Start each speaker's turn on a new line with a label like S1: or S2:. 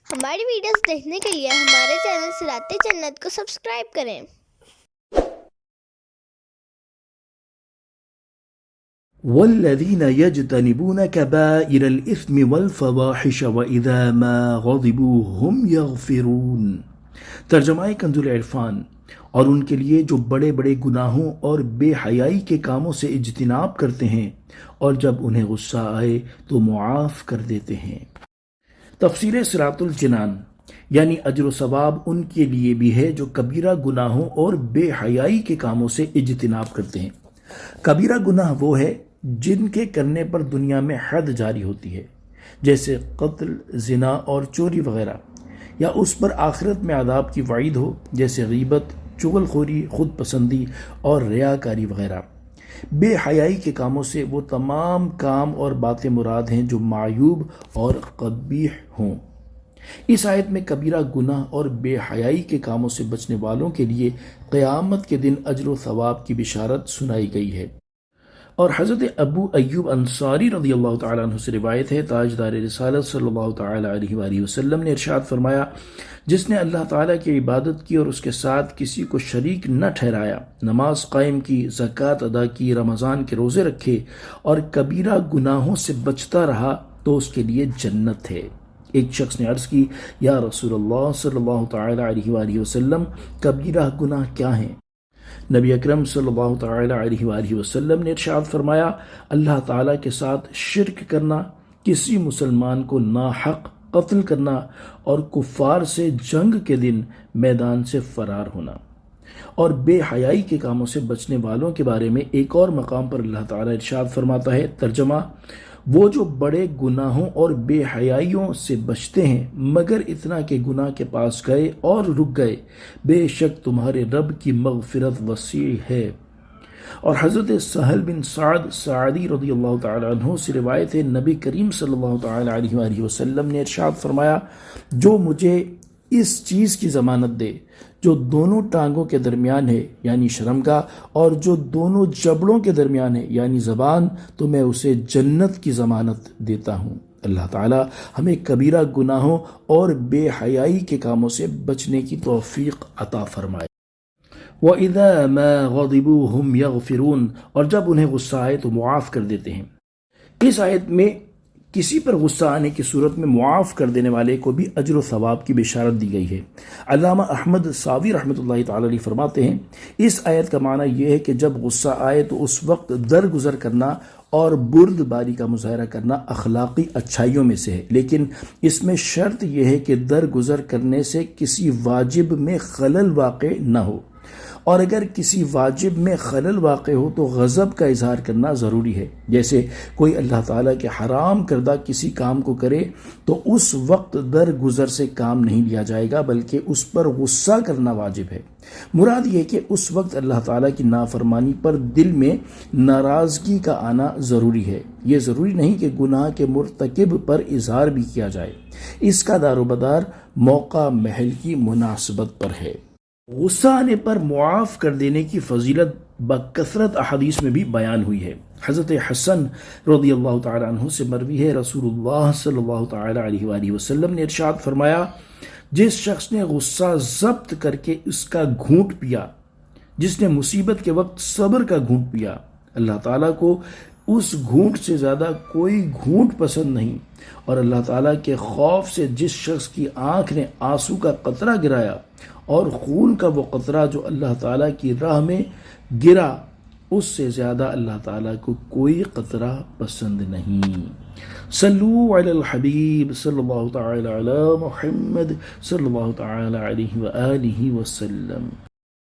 S1: ہماری ویڈیوز دیکھنے کے لیے ہمارے چینل صراط جنت کو سبسکرائب کریں۔
S2: والذين يجتنبون كبائر الإثم والفواحش وإذا ما غضبوا هم يغفرون۔ ترجمہ کنز العرفان۔ اور ان کے لیے جو بڑے بڑے گناہوں اور بے حیائی کے کاموں سے اجتناب کرتے ہیں اور جب انہیں غصہ آئے تو معاف کر دیتے ہیں۔ تفسیر صراط الجنان، یعنی اجر و ثواب ان کے لیے بھی ہے جو کبیرہ گناہوں اور بے حیائی کے کاموں سے اجتناب کرتے ہیں۔ کبیرہ گناہ وہ ہے جن کے کرنے پر دنیا میں حد جاری ہوتی ہے، جیسے قتل، زنا اور چوری وغیرہ، یا اس پر آخرت میں عذاب کی وعید ہو، جیسے غیبت، چغل خوری، خود پسندی اور ریاکاری وغیرہ۔ بے حیائی کے کاموں سے وہ تمام کام اور باتیں مراد ہیں جو معیوب اور قبیح ہوں۔ اس آیت میں کبیرہ گناہ اور بے حیائی کے کاموں سے بچنے والوں کے لیے قیامت کے دن اجر و ثواب کی بشارت سنائی گئی ہے۔ اور حضرت ابو ایوب انصاری رضی اللہ تعالیٰ عنہ سے روایت ہے، تاجدار رسالت صلی اللہ تعالیٰ علیہ وآلہ وسلم نے ارشاد فرمایا، جس نے اللہ تعالیٰ کی عبادت کی اور اس کے ساتھ کسی کو شریک نہ ٹھہرایا، نماز قائم کی، زکوٰۃ ادا کی، رمضان کے روزے رکھے اور کبیرہ گناہوں سے بچتا رہا تو اس کے لیے جنت ہے۔ ایک شخص نے عرض کی، یا رسول اللہ صلی اللہ تعالیٰ علیہ وآلہ وسلم، کبیرہ گناہ کیا ہیں؟ نبی اکرم صلی اللہ تعالیٰ علیہ وآلہ وسلم نے ارشاد فرمایا، اللہ تعالیٰ کے ساتھ شرک کرنا، کسی مسلمان کو ناحق قتل کرنا اور کفار سے جنگ کے دن میدان سے فرار ہونا۔ اور بے حیائی کے کاموں سے بچنے والوں کے بارے میں ایک اور مقام پر اللہ تعالیٰ ارشاد فرماتا ہے، ترجمہ، وہ جو بڑے گناہوں اور بے حیائیوں سے بچتے ہیں مگر اتنا کہ گناہ کے پاس گئے اور رک گئے، بے شک تمہارے رب کی مغفرت وسیع ہے۔ اور حضرت سہل بن سعد ساعدی رضی اللہ تعالیٰ عنہ سے روایت ہے، نبی کریم صلی اللہ تعالیٰ علیہ وآلہ وسلم نے ارشاد فرمایا، جو مجھے اس چیز کی ضمانت دے جو دونوں ٹانگوں کے درمیان ہے یعنی شرمگاہ، اور جو دونوں جبڑوں کے درمیان ہے یعنی زبان، تو میں اسے جنت کی ضمانت دیتا ہوں۔ اللہ تعالی ہمیں کبیرہ گناہوں اور بے حیائی کے کاموں سے بچنے کی توفیق عطا فرمائے۔ وَإِذَا مَا غَضِبُوا هُمْ يَغْفِرُونَ، اور جب انہیں غصہ آئے تو معاف کر دیتے ہیں۔ اس آیت میں کسی پر غصہ آنے کی صورت میں معاف کر دینے والے کو بھی اجر و ثواب کی بشارت دی گئی ہے۔ علامہ احمد ساوی رحمۃ اللہ تعالی علیہ فرماتے ہیں، اس آیت کا معنی یہ ہے کہ جب غصہ آئے تو اس وقت درگزر کرنا اور بردباری کا مظاہرہ کرنا اخلاقی اچھائیوں میں سے ہے، لیکن اس میں شرط یہ ہے کہ درگزر کرنے سے کسی واجب میں خلل واقع نہ ہو، اور اگر کسی واجب میں خلل واقع ہو تو غضب کا اظہار کرنا ضروری ہے۔ جیسے کوئی اللہ تعالیٰ کے حرام کردہ کسی کام کو کرے تو اس وقت درگزر سے کام نہیں لیا جائے گا بلکہ اس پر غصہ کرنا واجب ہے۔ مراد یہ کہ اس وقت اللہ تعالیٰ کی نافرمانی پر دل میں ناراضگی کا آنا ضروری ہے۔ یہ ضروری نہیں کہ گناہ کے مرتکب پر اظہار بھی کیا جائے، اس کا دار و بدار موقع محل کی مناسبت پر ہے۔ غصہ آنے پر معاف کر دینے کی فضیلت بکثرت احادیث میں بھی بیان ہوئی ہے۔ حضرت حسن رضی اللہ تعالیٰ عنہ سے مروی ہے، رسول اللہ صلی اللہ تعالیٰ علیہ وآلہ وسلم نے ارشاد فرمایا، جس شخص نے غصہ ضبط کر کے اس کا گھونٹ پیا، جس نے مصیبت کے وقت صبر کا گھونٹ پیا، اللہ تعالیٰ کو اس گھونٹ سے زیادہ کوئی گھونٹ پسند نہیں، اور اللہ تعالیٰ کے خوف سے جس شخص کی آنکھ نے آنسو کا قطرہ گرایا اور خون کا وہ قطرہ جو اللہ تعالیٰ کی راہ میں گرا، اس سے زیادہ اللہ تعالیٰ کو کوئی قطرہ پسند نہیں۔ صلو علی الحبیب صلی اللہ تعالی علی محمد صلی اللہ تعالی علیہ وآلہ وسلم۔